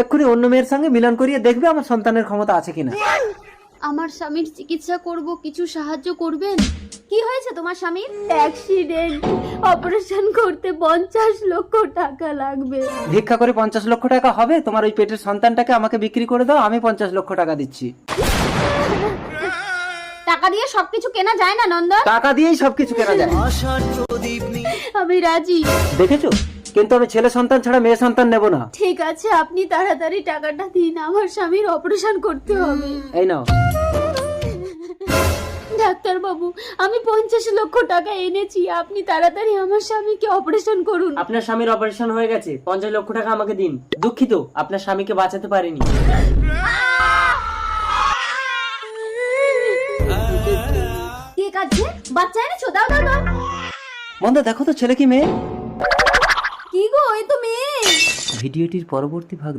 এক্ষুনি অন্য মেয়ের সঙ্গে মিলন করিয়ে দেখবে আমার সন্তানের ক্ষমতা আছে কিনা। আমার স্বামীর চিকিৎসা করব, কিছু সাহায্য করবেন? কি হয়েছে তোমার স্বামীর? অ্যাক্সিডেন্ট, অপারেশন করতে 50 লক্ষ টাকা লাগবে। ভিক্ষা করে 50 লক্ষ টাকা হবে? তোমার ওই পেটের সন্তানটাকে আমাকে বিক্রি করে দাও, আমি 50 লক্ষ টাকা দিচ্ছি। টাকা দিয়ে সবকিছু কেনা যায় না নন্দন। টাকা দিয়েই সবকিছু কেনা যায়। আমি রাজি। দেখেছো, কিন্তু আমি ছেলে সন্তান ছাড়া মেয়ে সন্তান নেব না। ঠিক আছে, আপনি তাড়াতাড়ি টাকাটা দিন, আমার স্বামীর অপারেশন করতে হবে। এই নাও। ডাক্তার বাবু, আমি 50 লক্ষ টাকা এনেছি, আপনি তাড়াতাড়ি আমার স্বামীকে অপারেশন করুন। আপনার স্বামীর অপারেশন হয়ে গেছে, 50 লক্ষ টাকা আমাকে দিন। দুঃখিত, আপনার স্বামীকে বাঁচাতে পারিনি। কে কাছে বাচ্চা এনেছো? দাও দাও দাও। মন্দা দেখো তো ছেলে কি মেয়ে। কি গো, এই তো মেয়ে। ভিডিওটির পরবর্তী ভাগ